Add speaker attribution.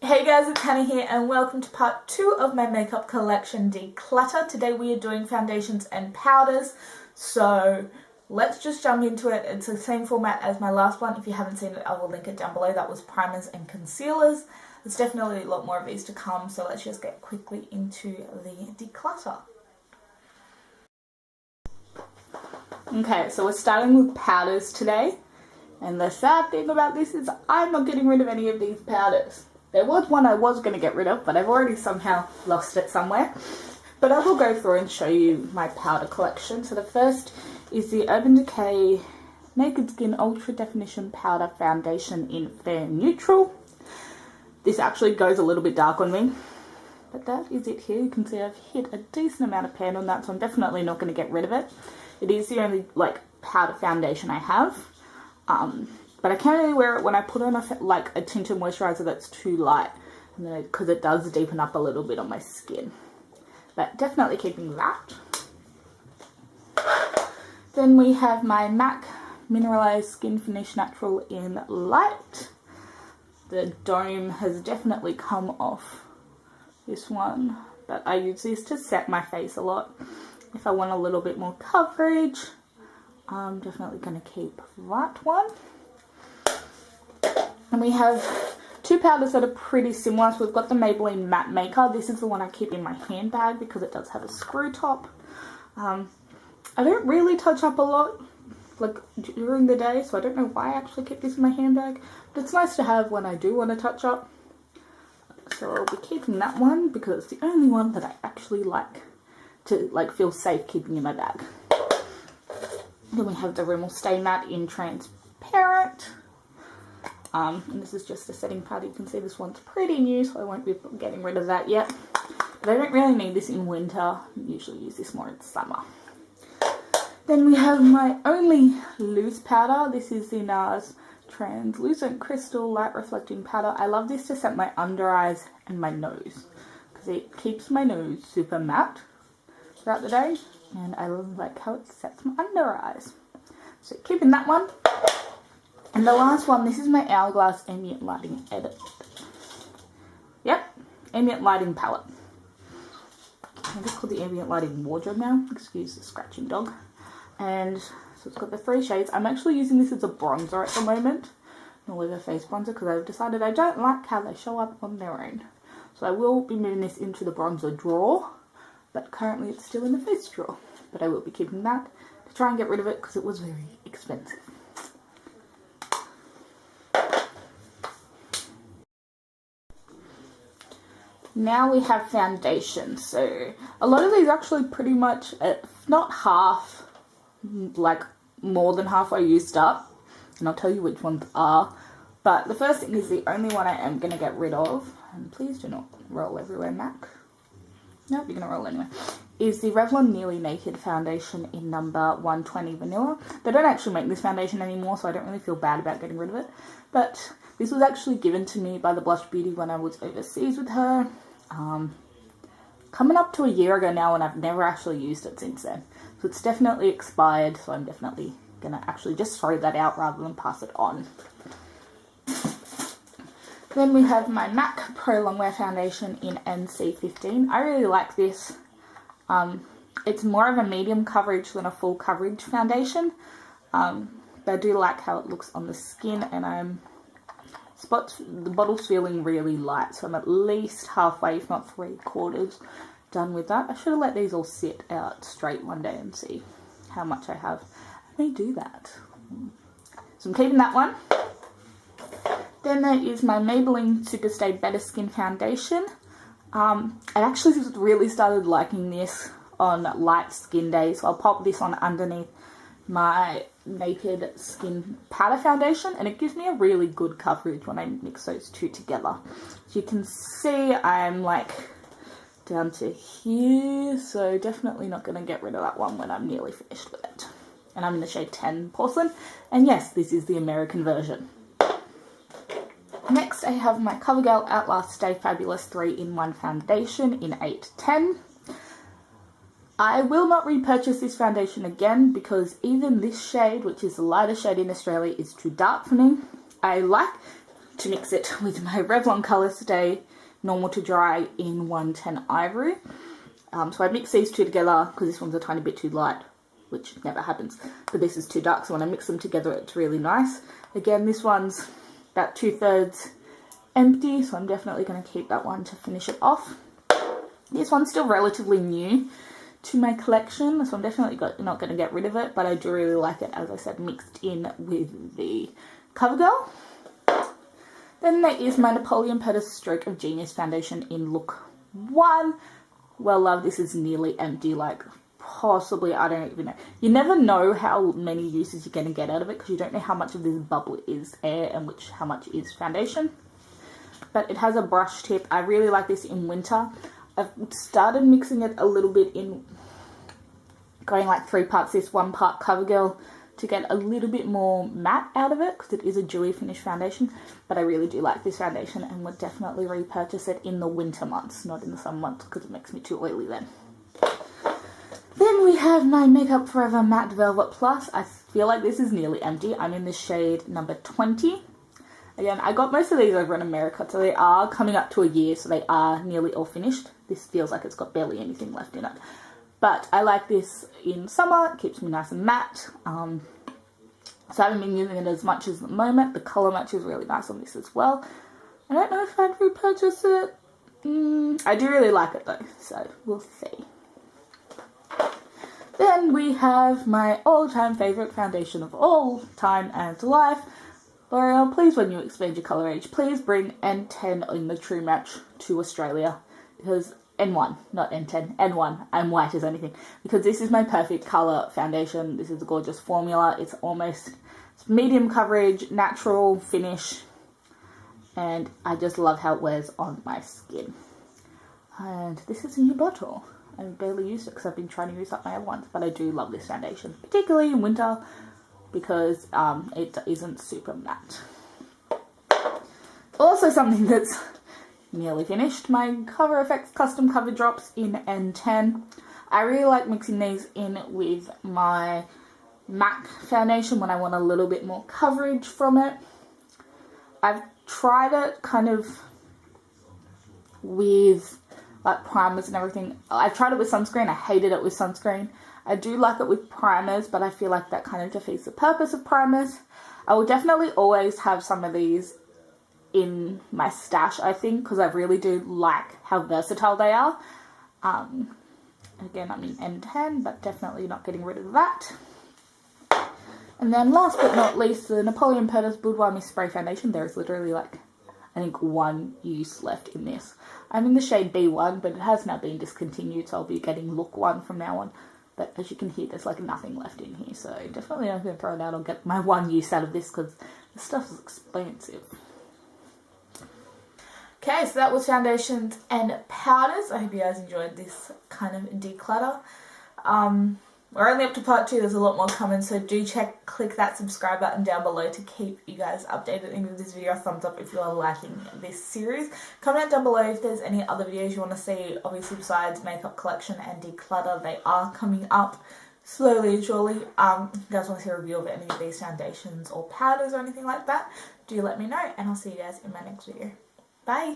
Speaker 1: Hey guys, it's Hannah here and welcome to part 2 of my makeup collection Declutter. Today we are doing foundations and powders, so let's just jump into it. It's the same format as my last one. If you haven't seen it, I will link it down below. That was primers and concealers. There's definitely a lot more of these to come, so let's just get quickly into the declutter. Okay, so we're starting with powders today, and the sad thing about this is I'm not getting rid of any of these powders. There was one I was going to get rid of, but I've already somehow lost it somewhere. But I will go through and show you my powder collection. So the first is the Urban Decay Naked Skin Ultra Definition Powder Foundation in Fair Neutral. This actually goes a little bit dark on me, but that is it here. You can see I've hit a decent amount of pan on that, so I'm definitely not going to get rid of it. It is the only powder foundation I have. But I can't really wear it when I put on a tinted moisturizer that's too light, because it does deepen up a little bit on my skin. But definitely keeping that. Then we have my MAC Mineralized Skin Finish Natural in Light. The dome has definitely come off this one, but I use this to set my face a lot. If I want a little bit more coverage, I'm definitely going to keep that one. And we have two powders that are pretty similar. So we've got the Maybelline Matte Maker. This is the one I keep in my handbag because it does have a screw top. I don't really touch up a lot during the day, so I don't know why I actually keep this in my handbag. But it's nice to have when I do want to touch up. So I'll be keeping that one because it's the only one that I actually like to feel safe keeping in my bag. Then we have the Rimmel Stay Matte in Transparent. And this is just a setting powder. You can see this one's pretty new, so I won't be getting rid of that yet. But I don't really need this in winter. I usually use this more in summer. Then we have my only loose powder. This is the NARS Translucent Crystal Light Reflecting Powder. I love this to set my under eyes and my nose, because it keeps my nose super matte throughout the day. And I like how it sets my under eyes. So keeping that one. And the last one, this is my Hourglass Ambient Lighting Edit. Yep, Ambient Lighting Palette. I just called the Ambient Lighting Wardrobe now. Excuse the scratching dog. And so it's got the 3 shades. I'm actually using this as a bronzer at the moment. An all over face bronzer, because I've decided I don't like how they show up on their own. So I will be moving this into the bronzer drawer. But currently it's still in the face drawer. But I will be keeping that to try and get rid of it because it was very expensive. Now we have foundation. So a lot of these are actually pretty much, if not half, more than halfway used up. And I'll tell you which ones are. But the first thing is the only one I am going to get rid of. And please do not roll everywhere, Mac. Nope, you're going to roll anyway. Is the Revlon Nearly Naked Foundation in number 120 Vanilla. They don't actually make this foundation anymore, so I don't really feel bad about getting rid of it. But this was actually given to me by the Blush Beauty when I was overseas with her. Coming up to a year ago now, and I've never actually used it since then. So it's definitely expired, so I'm definitely going to actually just throw that out rather than pass it on. Then we have my MAC Pro Longwear Foundation in NC15. I really like this. It's more of a medium coverage than a full coverage foundation. But I do like how it looks on the skin, and the bottle's feeling really light, so I'm at least halfway, if not 3/4 done with that. I should have let these all sit out straight one day and see how much I have. I may do that. So I'm keeping that one. Then there is my Maybelline Superstay Better Skin Foundation. I actually really started liking this on light skin days, so I'll pop this on underneath my Naked Skin Powder Foundation, and it gives me a really good coverage when I mix those two together. So you can see I'm down to here, so definitely not going to get rid of that one when I'm nearly finished with it. And I'm in the shade 10 Porcelain, and yes, this is the American version. Next, I have my CoverGirl Outlast Stay Fabulous 3-in-1 Foundation in 810. I will not repurchase this foundation again because even this shade, which is the lighter shade in Australia, is too dark for me. I like to mix it with my Revlon Colour Stay Normal to Dry in 110 Ivory. So I mix these two together because this one's a tiny bit too light, which never happens, but this is too dark, so when I mix them together it's really nice. Again, this one's about 2/3 empty, so I'm definitely going to keep that one to finish it off. This one's still relatively new to my collection, so I'm definitely not going to get rid of it, but I do really like it, as I said, mixed in with the CoverGirl. Then there is my Napoleon Pettis Stroke of Genius foundation in look 1. Well, love, this is nearly empty, like possibly, I don't even know. You never know how many uses you're going to get out of it because you don't know how much of this bubble is air and how much is foundation. But it has a brush tip. I really like this in winter. I've started mixing it a little bit in, going like 3 parts this, 1 part CoverGirl to get a little bit more matte out of it because it is a dewy finish foundation. But I really do like this foundation and would definitely repurchase it in the winter months, not in the summer months because it makes me too oily then. Then we have my Makeup Forever Matte Velvet Plus. I feel like this is nearly empty. I'm in the shade number 20. Again, I got most of these over in America, so they are coming up to a year, so they are nearly all finished. This feels like it's got barely anything left in it. But I like this in summer. It keeps me nice and matte. So I haven't been using it as much as at the moment. The colour match is really nice on this as well. I don't know if I'd repurchase it. I do really like it though, so we'll see. Then we have my all-time favourite foundation of all time and life. L'Oreal, please, when you expand your colour range, please bring N10 in the True Match to Australia. Because N1, not N10, N1, I'm white as anything. Because this is my perfect colour foundation. This is a gorgeous formula. It's medium coverage, natural finish. And I just love how it wears on my skin. And this is a new bottle. I've barely used it because I've been trying to use up my other ones. But I do love this foundation, particularly in winter, because it isn't super matte. Also something that's nearly finished, my Cover FX Custom Cover Drops in N10. I really like mixing these in with my MAC foundation when I want a little bit more coverage from it. I've tried it kind of with like primers and everything. I've tried it with sunscreen. I hated it with sunscreen. I do like it with primers, but I feel like that kind of defeats the purpose of primers. I will definitely always have some of these in my stash, I think, because I really do like how versatile they are. Again, I'm in N10, but definitely not getting rid of that. And then last but not least, the Napoleon Pettis Boudoir Mist Spray Foundation. There is literally like, I think, 1 use left in this. I'm in the shade B1, but it has now been discontinued, so I'll be getting look 1 from now on. But as you can hear, there's like nothing left in here, so definitely I'm going to throw it out. I'll get my 1 use out of this because this stuff is expensive. Okay, so that was foundations and powders. I hope you guys enjoyed this kind of declutter. We're only up to part 2. There's a lot more coming, so do click that subscribe button down below to keep you guys updated, and give this video a thumbs up if you are liking this series. Comment down below if there's any other videos you want to see, obviously besides makeup collection and declutter. They are coming up slowly and surely. If you guys want to see a review of any of these foundations or powders or anything like that, do let me know, and I'll see you guys in my next video. Bye!